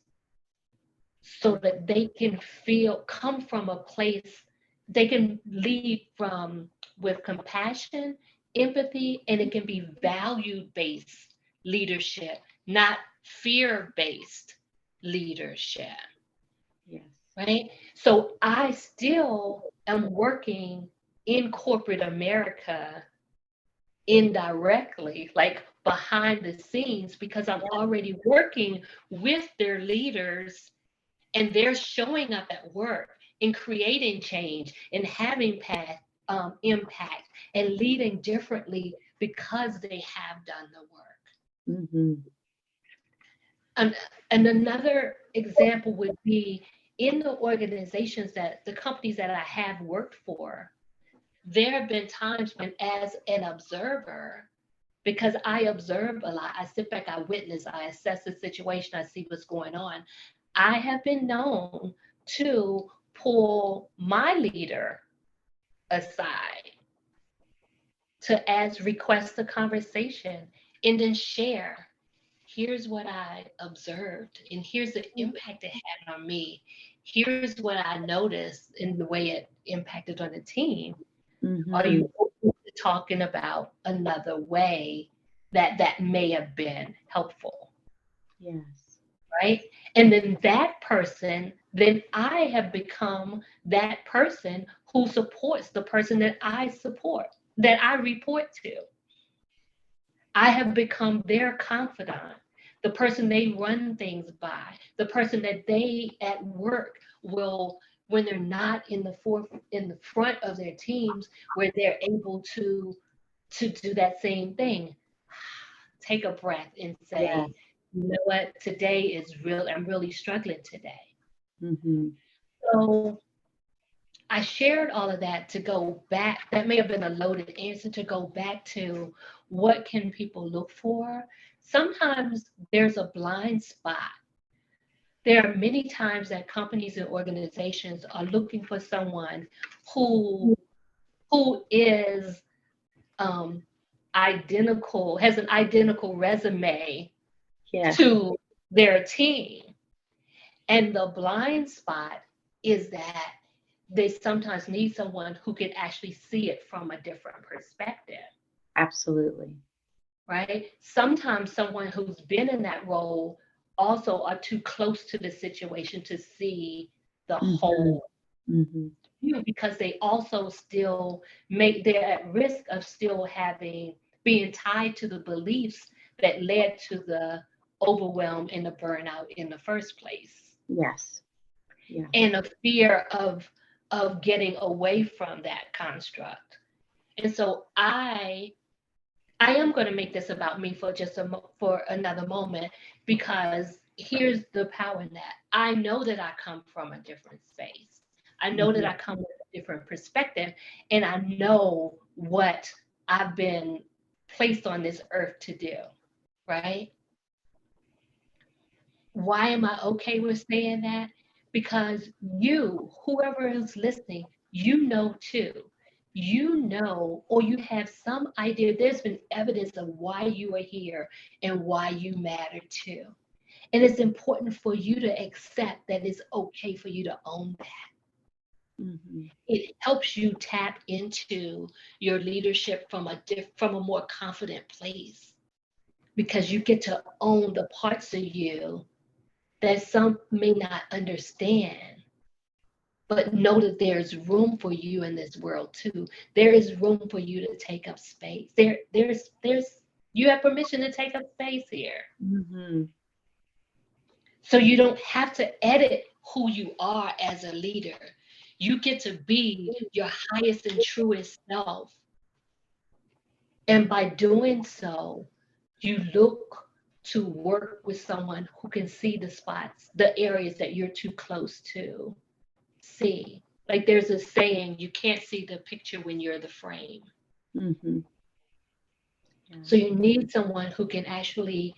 so that they can come from a place, they can lead from with compassion, empathy, and it can be value-based leadership, not fear-based leadership. Yes. Right? So I still am working in corporate America indirectly, like behind the scenes, because I'm already working with their leaders and they're showing up at work and creating change and having impact and leading differently because they have done the work. Mm-hmm. And another example would be in the organizations that the companies that I have worked for, there have been times when, as an observer, because I observe a lot, I sit back, I witness, I assess the situation, I see what's going on. I have been known to pull my leader aside to as request a conversation and then share. Here's what I observed, and here's the impact it had on me. Here's what I noticed in the way it impacted on the team. Mm-hmm. Are you open to talking about another way that may have been helpful? Yes. Right? And then that person, then I have become that person who supports the person that I support, that I report to. I have become their confidant, the person they run things by, the person that they at work will, when they're not in the front of their teams, where they're able to do that same thing. Take a breath and Yes. say, you know what, today is real, I'm really struggling today. Mm-hmm. So I shared all of that to go back. That may have been a loaded answer to go back to what can people look for. Sometimes there's a blind spot. There are many times that companies and organizations are looking for someone who is identical, has an identical resume Yes. to their team. And the blind spot is that they sometimes need someone who can actually see it from a different perspective, Absolutely. right? Sometimes someone who's been in that role also are too close to the situation to see the whole Mm-hmm. view, because they also still they're at risk of still being tied to the beliefs that led to the overwhelm and the burnout in the first place, Yes. Yeah. and a fear of getting away from that construct. And so I am going to make this about me for for another moment, because here's the power in that. I know that I come from a different space. I know that I come with a different perspective, and I know what I've been placed on this earth to do, right? Why am I okay with saying that? Because whoever is listening, you know too. You know, or you have some idea, there's been evidence of why you are here and why you matter too. And it's important for you to accept that it's okay for you to own that. Mm-hmm. It helps you tap into your leadership from a more confident place, because you get to own the parts of you that some may not understand, but know that there's room for you in this world too. There is room for you to take up space. There's you have permission to take up space here. Mm-hmm. So you don't have to edit who you are as a leader. You get to be your highest and truest self. And by doing so, you look to work with someone who can see the spots, the areas that you're too close to see. Like there's a saying, you can't see the picture when you're the frame. Mm-hmm. Yeah. So you need someone who can actually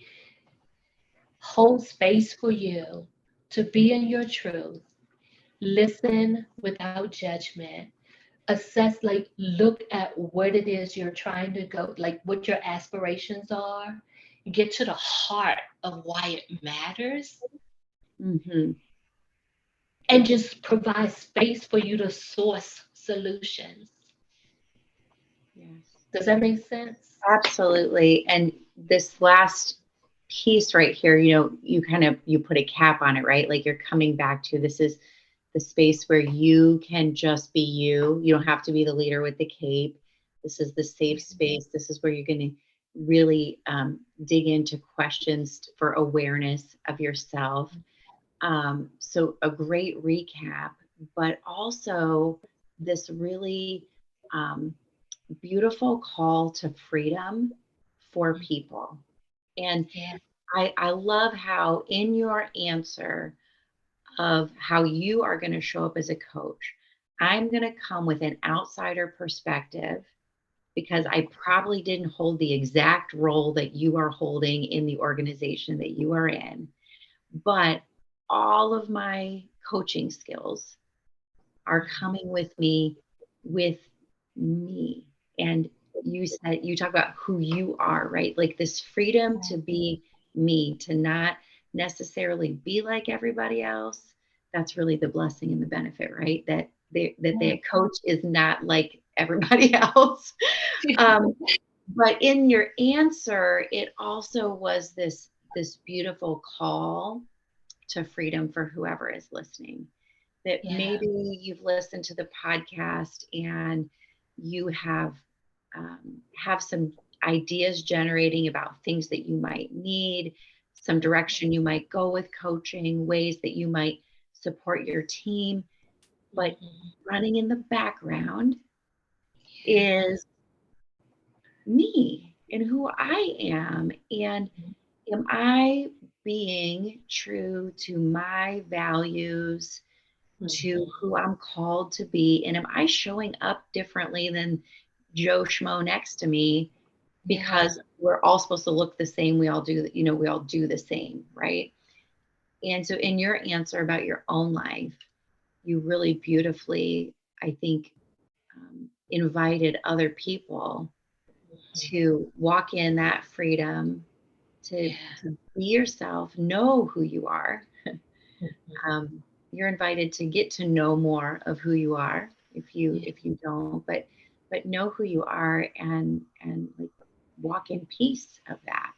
hold space for you to be in your truth, listen without judgment, assess, like look at what it is you're trying to go, like what your aspirations are, get to the heart of why it matters, Mm-hmm. and just provide space for you to source solutions. Yes. Does that make sense? Absolutely. And this last piece right here, you put a cap on it, right? Like you're coming back to, this is the space where you can just be you. You don't have to be the leader with the cape. This is the safe space. This is where you're going to really dig into questions for awareness of yourself. So a great recap, but also this really beautiful call to freedom for people. And Yeah. I love how in your answer of how you are going to show up as a coach, I'm going to come with an outsider perspective because I probably didn't hold the exact role that you are holding in the organization that you are in. But all of my coaching skills are coming with me. And you talk about who you are, right? Like this freedom to be me, to not necessarily be like everybody else. That's really the blessing and the benefit, right? That the coach is not like everybody else. But in your answer, it also was this beautiful call to freedom for whoever is listening. That maybe you've listened to the podcast and you have some ideas generating about things that you might need, some direction you might go with coaching, ways that you might support your team. But running in the background is me and who I am. And am I being true to my values, to who I'm called to be? And am I showing up differently than Joe Schmo next to me? Because we're all supposed to look the same. We all do the same, right? And so in your answer about your own life, you really beautifully, I think, invited other people to walk in that freedom, to be yourself, know who you are. You're invited to get to know more of who you are if you don't, but know who you are and like walk in peace of that.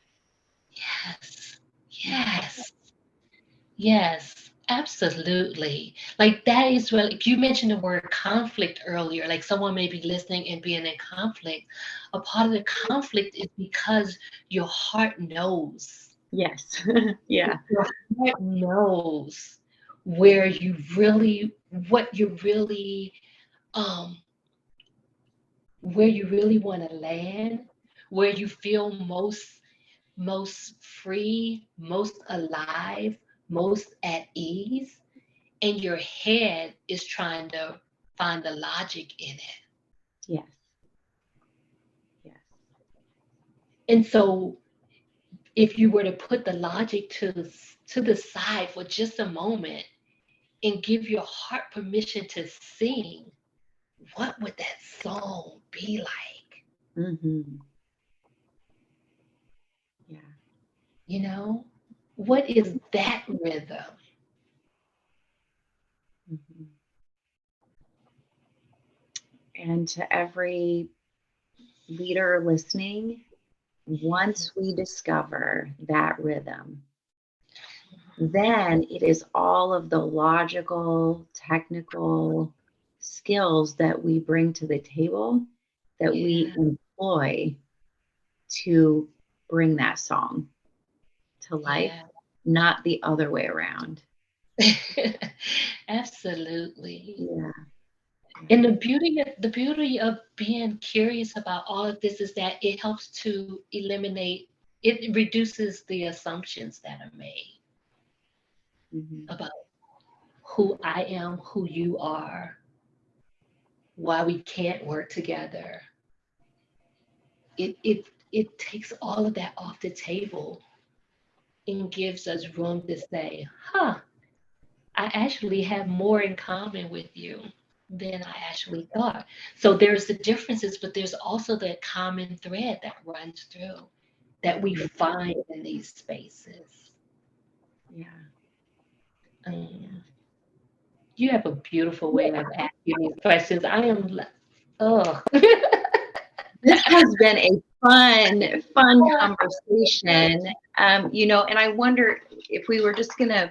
Yes, absolutely. Like that is really, you mentioned the word conflict earlier, like someone may be listening and being in conflict. A part of the conflict is because your heart knows. Yes. Yeah. Your heart knows where you really, what you really, um, where you really want to land, where you feel most free, most alive, most at ease, and your head is trying to find the logic in it. Yes. Yes. And so if you were to put the logic to the side for just a moment and give your heart permission to sing, what would that song be like? Mm-hmm. Yeah. You know, what is that rhythm? Mm-hmm. And to every leader listening, once we discover that rhythm, then it is all of the logical, technical skills that we bring to the table that we employ to bring that song to life, not the other way around. Absolutely. Yeah. And the beauty of being curious about all of this is that it helps to eliminate it reduces the assumptions that are made about who I am, who you are, why we can't work together. It takes all of that off the table and gives us room to say, huh, I actually have more in common with you than I actually thought. So there's the differences, but there's also that common thread that runs through that we find in these spaces. Yeah. You have a beautiful way of asking these questions. I am, oh. This has been a fun conversation. And I wonder if we were just going to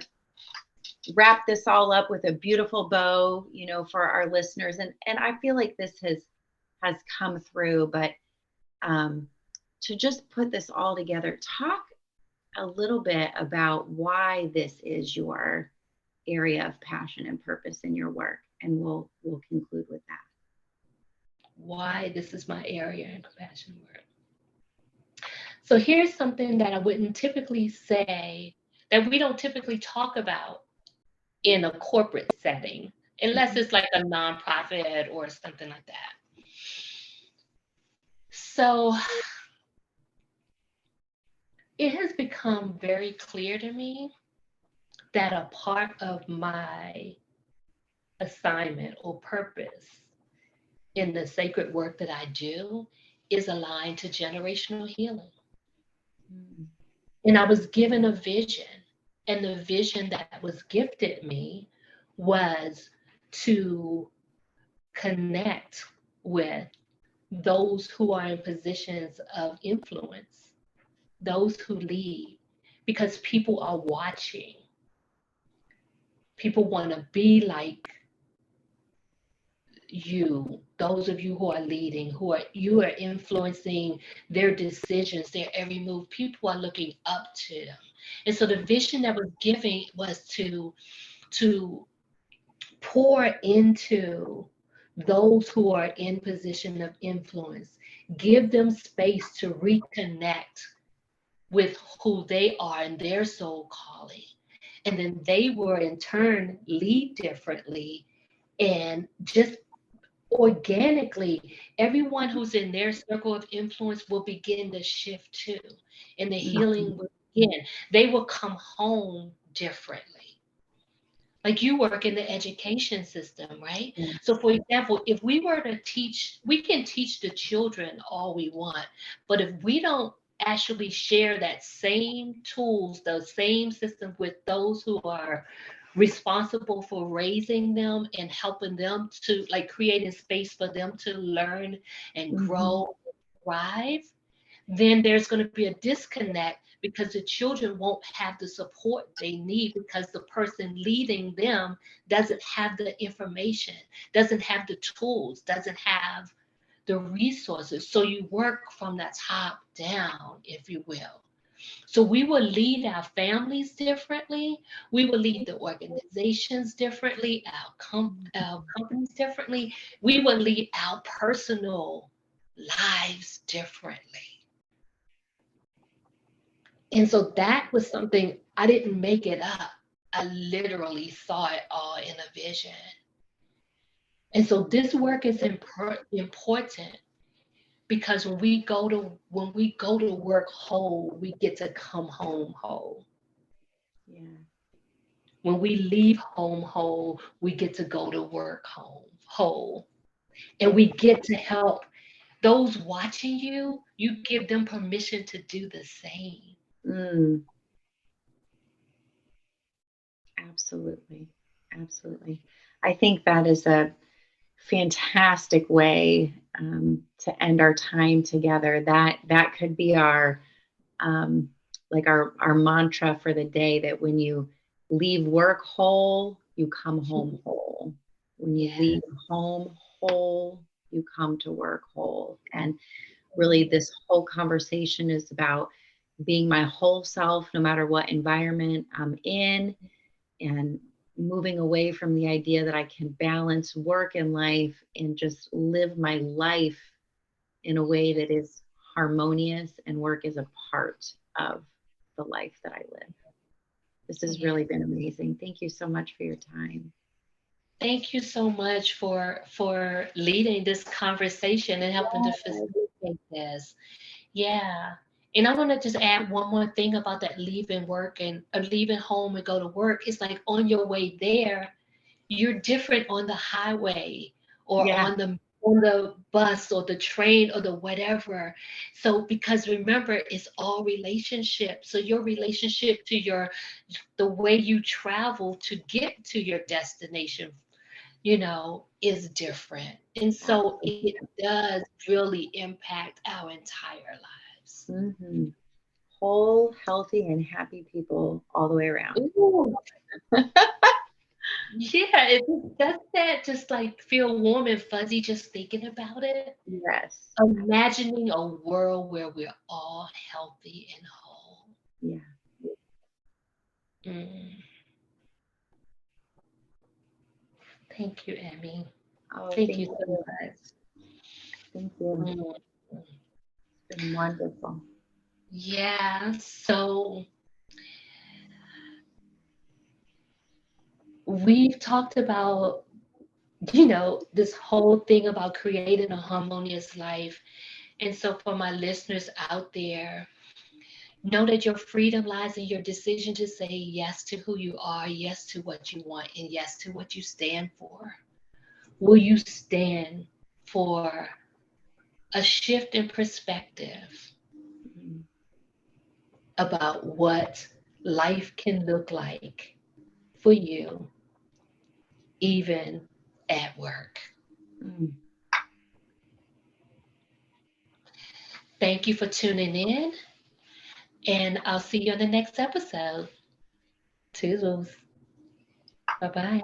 wrap this all up with a beautiful bow, for our listeners. And I feel like this has come through, but to just put this all together, talk a little bit about why this is your area of passion and purpose in your work, and we'll conclude with that. Why this is my area in compassion work. So here's something that I wouldn't typically say, that we don't typically talk about in a corporate setting, unless it's like a nonprofit or something like that. So it has become very clear to me that a part of my assignment or purpose in the sacred work that I do is aligned to generational healing. And I was given a vision, and the vision that was gifted me was to connect with those who are in positions of influence, those who lead, because people are watching. People want to be like you, those of you who are leading, you are influencing their decisions, their every move. People are looking up to them. And so the vision that was given was to pour into those who are in position of influence, give them space to reconnect with who they are and their soul calling. And then they will in turn lead differently, and just organically, everyone who's in their circle of influence will begin to shift too. And the healing will begin. They will come home differently. Like you work in the education system, right? So for example, if we were to teach, we can teach the children all we want, but if we don't actually share that same tools, those same systems with those who are responsible for raising them and helping them to, like, creating space for them to learn and grow, thrive, then there's going to be a disconnect, because the children won't have the support they need, because the person leading them doesn't have the information, doesn't have the tools, doesn't have the resources. So you work from the top down, if you will. So we will lead our families differently. We will lead the organizations differently, our companies differently. We will lead our personal lives differently. And so that was something, I didn't make it up. I literally saw it all in a vision. And so this work is important, because when we go to work whole, we get to come home whole. Yeah. When we leave home whole, we get to go to work home whole. And we get to help those watching you, you give them permission to do the same. Absolutely. Absolutely. I think that is a fantastic way to end our time together. That could be our our mantra for the day, that when you leave work whole, you come home whole. When you leave home whole, you come to work whole. And really, this whole conversation is about being my whole self, no matter what environment I'm in, and moving away from the idea that I can balance work and life and just live my life in a way that is harmonious, and work is a part of the life that I live. This has really been amazing. Thank you so much for your time. Thank you so much for leading this conversation and helping to facilitate this. Yeah. And I want to just add one more thing about that leaving work and or leaving home and go to work. It's like on your way there, you're different on the highway or on the bus or the train or the whatever. So because remember, it's all relationship. So your relationship to the way you travel to get to your destination, is different. And so it does really impact our entire lives. Mm-hmm. Whole, healthy, and happy people all the way around. Yeah, does that just like feel warm and fuzzy just thinking about it? Yes. Imagining a world where we're all healthy and whole. Yeah. Thank you, Emmy. Oh, thank you so much. Thank you. It's been wonderful. Yeah, so we've talked about, this whole thing about creating a harmonious life. And so for my listeners out there, know that your freedom lies in your decision to say yes to who you are, yes to what you want, and yes to what you stand for. Will you stand for a shift in perspective about what life can look like for you, even at work? Thank you for tuning in, and I'll see you on the next episode. Toodles. Bye-bye.